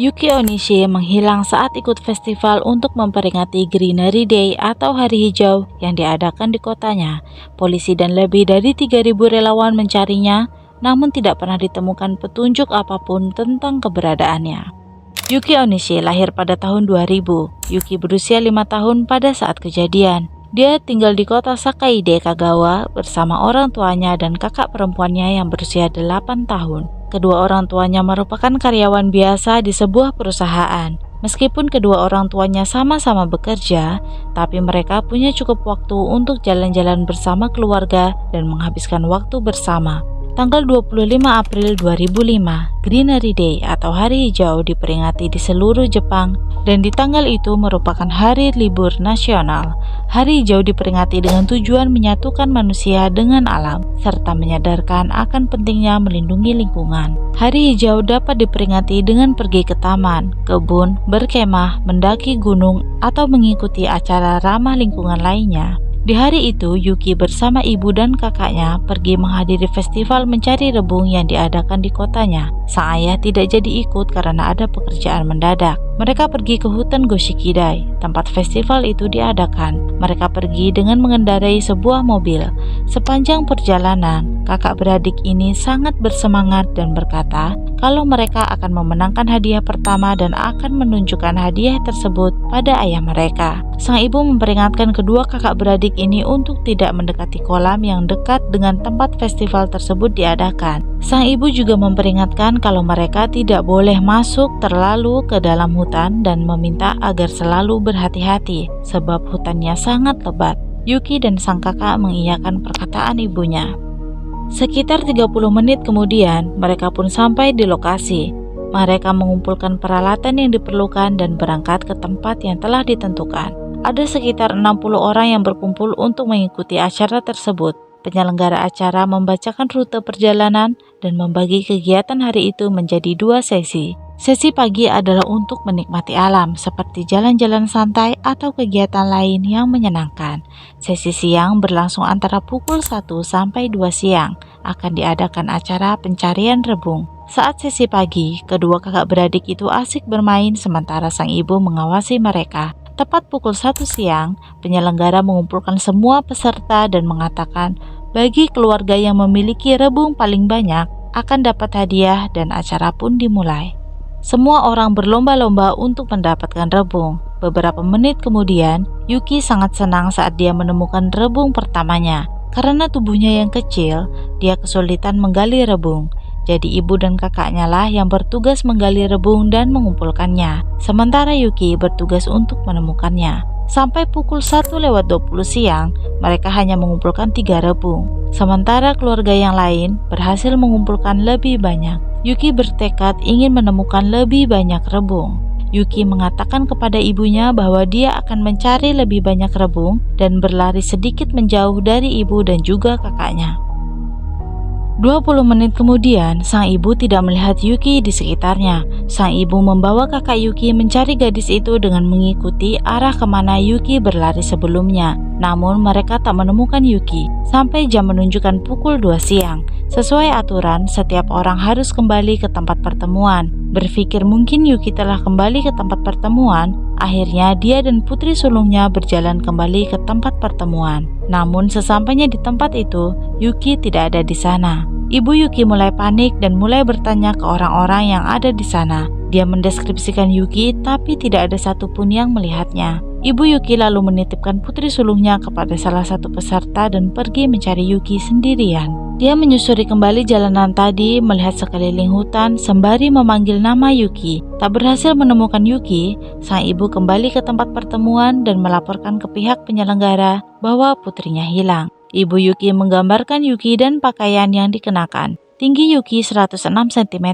Yuki Onishi menghilang saat ikut festival untuk memperingati Greenery Day atau Hari Hijau yang diadakan di kotanya. Polisi dan lebih dari 3.000 relawan mencarinya, namun tidak pernah ditemukan petunjuk apapun tentang keberadaannya. Yuki Onishi lahir pada tahun 2000. Yuki berusia 5 tahun pada saat kejadian. Dia tinggal di kota Sakaide, Kagawa bersama orang tuanya dan kakak perempuannya yang berusia 8 tahun. Kedua orang tuanya merupakan karyawan biasa di sebuah perusahaan. Meskipun kedua orang tuanya sama-sama bekerja, tapi mereka punya cukup waktu untuk jalan-jalan bersama keluarga dan menghabiskan waktu bersama. Tanggal 25 April 2005, Greenery Day atau Hari Hijau diperingati di seluruh Jepang dan di tanggal itu merupakan hari libur nasional. Hari Hijau diperingati dengan tujuan menyatukan manusia dengan alam serta menyadarkan akan pentingnya melindungi lingkungan. Hari Hijau dapat diperingati dengan pergi ke taman, kebun, berkemah, mendaki gunung, atau mengikuti acara ramah lingkungan lainnya. Di hari itu, Yuki bersama ibu dan kakaknya pergi menghadiri festival mencari rebung yang diadakan di kotanya. Sang ayah tidak jadi ikut karena ada pekerjaan mendadak. Mereka pergi ke hutan Goshikidai, tempat festival itu diadakan. Mereka pergi dengan mengendarai sebuah mobil. Sepanjang perjalanan, kakak beradik ini sangat bersemangat dan berkata kalau mereka akan memenangkan hadiah pertama dan akan menunjukkan hadiah tersebut pada ayah mereka. Sang ibu memperingatkan kedua kakak beradik ini untuk tidak mendekati kolam yang dekat dengan tempat festival tersebut diadakan. Sang ibu juga memperingatkan kalau mereka tidak boleh masuk terlalu ke dalam hutan dan meminta agar selalu berhati-hati sebab hutannya sangat lebat. Yuki dan sang kakak mengiyakan perkataan ibunya. Sekitar 30 menit kemudian, mereka pun sampai di lokasi. Mereka mengumpulkan peralatan yang diperlukan dan berangkat ke tempat yang telah ditentukan. Ada sekitar 60 orang yang berkumpul untuk mengikuti acara tersebut. Penyelenggara acara membacakan rute perjalanan dan membagi kegiatan hari itu menjadi 2 sesi. Sesi pagi adalah untuk menikmati alam seperti jalan-jalan santai atau kegiatan lain yang menyenangkan. Sesi siang berlangsung antara pukul 1 sampai 2 siang. Akan diadakan acara pencarian rebung. Saat sesi pagi, kedua kakak beradik itu asik bermain sementara sang ibu mengawasi mereka. Tepat pukul 1 siang, penyelenggara mengumpulkan semua peserta dan mengatakan bagi keluarga yang memiliki rebung paling banyak akan dapat hadiah dan acara pun dimulai. Semua orang berlomba-lomba untuk mendapatkan rebung. Beberapa menit kemudian, Yuki sangat senang saat dia menemukan rebung pertamanya. Karena tubuhnya yang kecil, dia kesulitan menggali rebung. Jadi ibu dan kakaknya lah yang bertugas menggali rebung dan mengumpulkannya. Sementara Yuki bertugas untuk menemukannya. Sampai pukul 1:20 siang, mereka hanya mengumpulkan 3 rebung. Sementara keluarga yang lain berhasil mengumpulkan lebih banyak. Yuki bertekad ingin menemukan lebih banyak rebung. Yuki mengatakan kepada ibunya bahwa dia akan mencari lebih banyak rebung dan berlari sedikit menjauh dari ibu dan juga kakaknya. 20 menit kemudian, sang ibu tidak melihat Yuki di sekitarnya. Sang ibu membawa kakak Yuki mencari gadis itu dengan mengikuti arah kemana Yuki berlari sebelumnya. Namun mereka tak menemukan Yuki sampai jam menunjukkan pukul 2 siang. Sesuai aturan, setiap orang harus kembali ke tempat pertemuan. Berpikir mungkin Yuki telah kembali ke tempat pertemuan, akhirnya dia dan putri sulungnya berjalan kembali ke tempat pertemuan. Namun sesampainya di tempat itu, Yuki tidak ada di sana. Ibu Yuki mulai panik dan mulai bertanya ke orang-orang yang ada di sana. Dia mendeskripsikan Yuki tapi tidak ada satupun yang melihatnya. Ibu Yuki lalu menitipkan putri sulungnya kepada salah satu peserta dan pergi mencari Yuki sendirian. Dia menyusuri kembali jalanan tadi, melihat sekeliling hutan sembari memanggil nama Yuki. Tak berhasil menemukan Yuki, sang ibu kembali ke tempat pertemuan dan melaporkan ke pihak penyelenggara bahwa putrinya hilang. Ibu Yuki menggambarkan Yuki dan pakaian yang dikenakan. Tinggi Yuki 106 cm,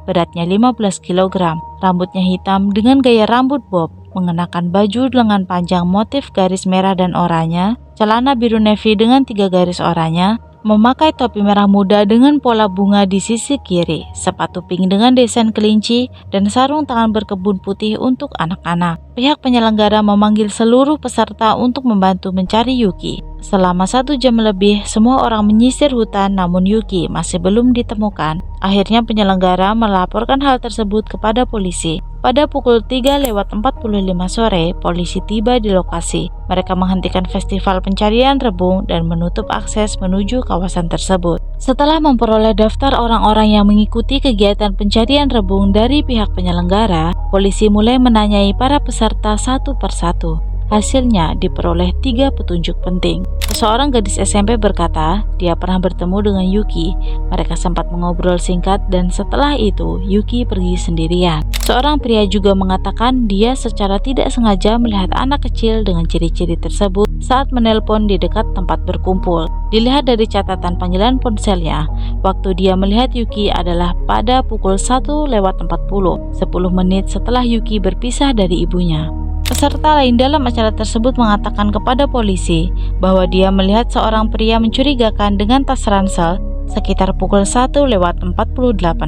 beratnya 15 kg, rambutnya hitam dengan gaya rambut bob, mengenakan baju lengan panjang motif garis merah dan oranye, celana biru navy dengan 3 garis oranye, memakai topi merah muda dengan pola bunga di sisi kiri, sepatu pink dengan desain kelinci, dan sarung tangan berkebun putih untuk anak-anak. Pihak penyelenggara memanggil seluruh peserta untuk membantu mencari Yuki. Selama 1 jam lebih, semua orang menyisir hutan namun Yuki masih belum ditemukan. Akhirnya penyelenggara melaporkan hal tersebut kepada polisi. Pada pukul 3:45 sore, polisi tiba di lokasi. Mereka menghentikan festival pencarian rebung dan menutup akses menuju kawasan tersebut. Setelah memperoleh daftar orang-orang yang mengikuti kegiatan pencarian rebung dari pihak penyelenggara, polisi mulai menanyai para peserta satu persatu. Hasilnya diperoleh 3 petunjuk penting. Seorang gadis SMP berkata dia pernah bertemu dengan Yuki. Mereka sempat mengobrol singkat dan setelah itu Yuki pergi sendirian. Seorang pria juga mengatakan dia secara tidak sengaja melihat anak kecil dengan ciri-ciri tersebut saat menelpon di dekat tempat berkumpul. Dilihat dari catatan panggilan ponselnya, waktu dia melihat Yuki adalah pada pukul 1:40, 10 menit setelah Yuki berpisah dari ibunya. Peserta lain dalam acara tersebut mengatakan kepada polisi bahwa dia melihat seorang pria mencurigakan dengan tas ransel sekitar pukul 1:48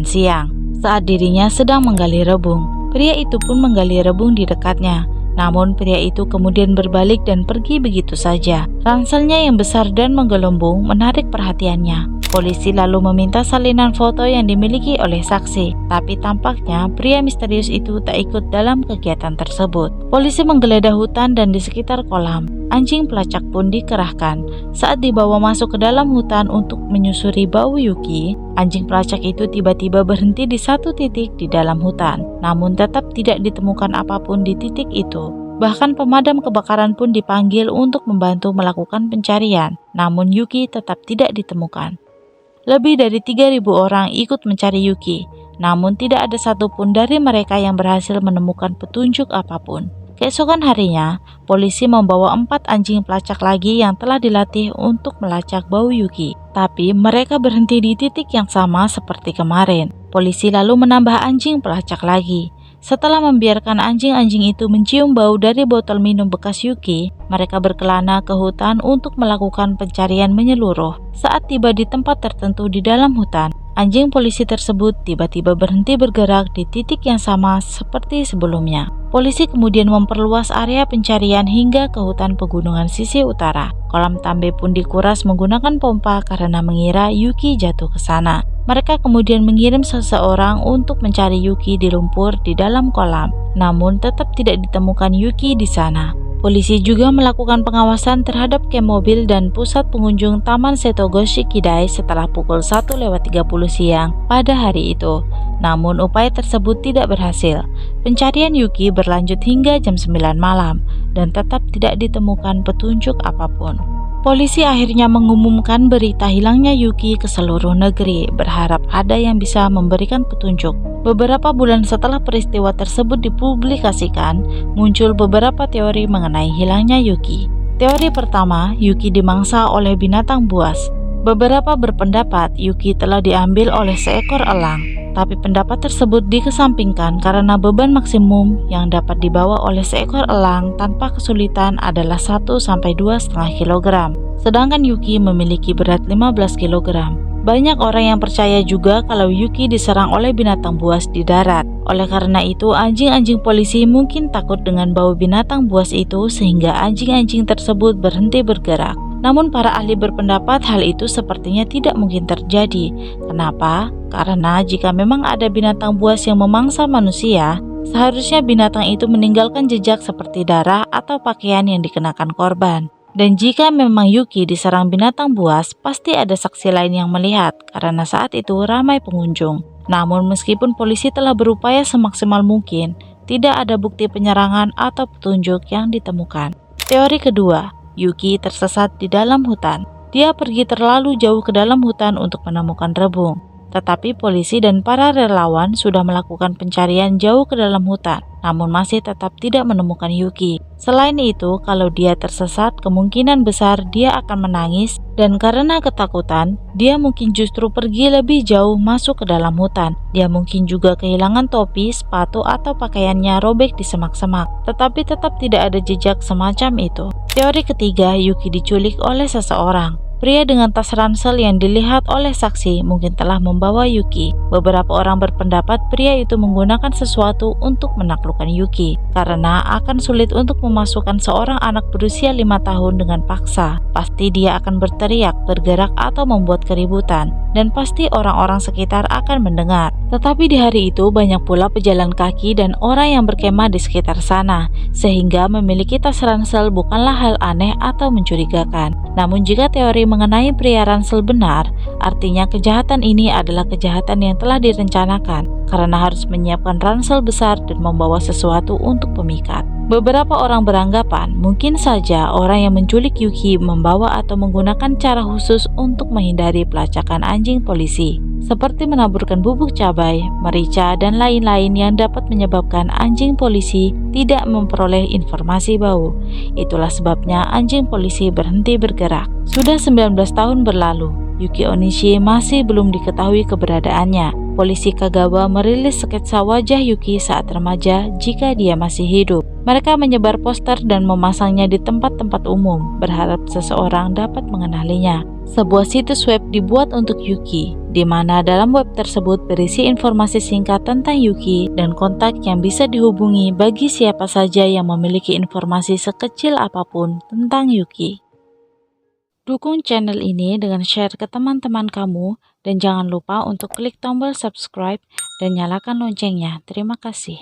siang saat dirinya sedang menggali rebung. Pria itu pun menggali rebung di dekatnya. Namun pria itu kemudian berbalik dan pergi begitu saja. Ranselnya yang besar dan menggelembung menarik perhatiannya. Polisi lalu meminta salinan foto yang dimiliki oleh saksi, tapi tampaknya pria misterius itu tak ikut dalam kegiatan tersebut. Polisi menggeledah hutan dan di sekitar kolam. Anjing pelacak pun dikerahkan. Saat dibawa masuk ke dalam hutan untuk menyusuri bau Yuki, anjing pelacak itu tiba-tiba berhenti di satu titik di dalam hutan, namun tetap tidak ditemukan apapun di titik itu. Bahkan pemadam kebakaran pun dipanggil untuk membantu melakukan pencarian, namun Yuki tetap tidak ditemukan. Lebih dari 3.000 orang ikut mencari Yuki, namun tidak ada satupun dari mereka yang berhasil menemukan petunjuk apapun. Keesokan harinya, polisi membawa 4 anjing pelacak lagi yang telah dilatih untuk melacak bau Yuki. Tapi mereka berhenti di titik yang sama seperti kemarin. Polisi lalu menambah anjing pelacak lagi. Setelah membiarkan anjing-anjing itu mencium bau dari botol minum bekas Yuki, mereka berkelana ke hutan untuk melakukan pencarian menyeluruh. Saat tiba di tempat tertentu di dalam hutan, anjing polisi tersebut tiba-tiba berhenti bergerak di titik yang sama seperti sebelumnya. Polisi kemudian memperluas area pencarian hingga ke hutan pegunungan sisi utara. Kolam Tambe pun dikuras menggunakan pompa karena mengira Yuki jatuh ke sana. Mereka kemudian mengirim seseorang untuk mencari Yuki di lumpur di dalam kolam, namun tetap tidak ditemukan Yuki di sana. Polisi juga melakukan pengawasan terhadap kamp mobil dan pusat pengunjung Taman Setogo Shikidai setelah pukul 1:30 siang pada hari itu. Namun upaya tersebut tidak berhasil. Pencarian Yuki berlanjut hingga jam 9 malam dan tetap tidak ditemukan petunjuk apapun. Polisi akhirnya mengumumkan berita hilangnya Yuki ke seluruh negeri, berharap ada yang bisa memberikan petunjuk. Beberapa bulan setelah peristiwa tersebut dipublikasikan, muncul beberapa teori mengenai hilangnya Yuki. Teori pertama, Yuki dimangsa oleh binatang buas. Beberapa berpendapat Yuki telah diambil oleh seekor elang, tapi pendapat tersebut dikesampingkan karena beban maksimum yang dapat dibawa oleh seekor elang tanpa kesulitan adalah 1-2,5 kg, sedangkan Yuki memiliki berat 15 kg. Banyak orang yang percaya juga kalau Yuki diserang oleh binatang buas di darat. Oleh karena itu, anjing-anjing polisi mungkin takut dengan bau binatang buas itu sehingga anjing-anjing tersebut berhenti bergerak. Namun para ahli berpendapat hal itu sepertinya tidak mungkin terjadi. Kenapa? Karena jika memang ada binatang buas yang memangsa manusia, seharusnya binatang itu meninggalkan jejak seperti darah atau pakaian yang dikenakan korban. Dan jika memang Yuki diserang binatang buas, pasti ada saksi lain yang melihat karena saat itu ramai pengunjung. Namun meskipun polisi telah berupaya semaksimal mungkin, tidak ada bukti penyerangan atau petunjuk yang ditemukan. Teori kedua, Yuki tersesat di dalam hutan. Dia pergi terlalu jauh ke dalam hutan untuk menemukan rebung. Tetapi polisi dan para relawan sudah melakukan pencarian jauh ke dalam hutan, namun masih tetap tidak menemukan Yuki. Selain itu, kalau dia tersesat, kemungkinan besar dia akan menangis, dan karena ketakutan, dia mungkin justru pergi lebih jauh masuk ke dalam hutan. Dia mungkin juga kehilangan topi, sepatu, atau pakaiannya robek di semak-semak, tetapi tetap tidak ada jejak semacam itu. Teori ketiga, Yuki diculik oleh seseorang. Pria dengan tas ransel yang dilihat oleh saksi mungkin telah membawa Yuki. Beberapa orang berpendapat pria itu menggunakan sesuatu untuk menaklukkan Yuki, karena akan sulit untuk memasukkan seorang anak berusia 5 tahun dengan paksa. Pasti dia akan berteriak, bergerak, atau membuat keributan, dan pasti orang-orang sekitar akan mendengar. Tetapi di hari itu banyak pula pejalan kaki dan orang yang berkemah di sekitar sana, sehingga memiliki tas ransel bukanlah hal aneh atau mencurigakan. Namun jika teori mengenai pria ransel benar, artinya kejahatan ini adalah kejahatan yang telah direncanakan karena harus menyiapkan ransel besar dan membawa sesuatu untuk pemikat. Beberapa orang beranggapan mungkin saja orang yang menculik Yuki membawa atau menggunakan cara khusus untuk menghindari pelacakan anjing polisi, seperti menaburkan bubuk cabai, merica, dan lain-lain yang dapat menyebabkan anjing polisi tidak memperoleh informasi bau. Itulah sebabnya anjing polisi berhenti bergerak. Sudah 19 tahun berlalu, Yuki Onishi masih belum diketahui keberadaannya. Polisi Kagawa merilis sketsa wajah Yuki saat remaja jika dia masih hidup. Mereka menyebar poster dan memasangnya di tempat-tempat umum, berharap seseorang dapat mengenalinya. Sebuah situs web dibuat untuk Yuki, di mana dalam web tersebut berisi informasi singkat tentang Yuki dan kontak yang bisa dihubungi bagi siapa saja yang memiliki informasi sekecil apapun tentang Yuki. Dukung channel ini dengan share ke teman-teman kamu dan jangan lupa untuk klik tombol subscribe dan nyalakan loncengnya. Terima kasih.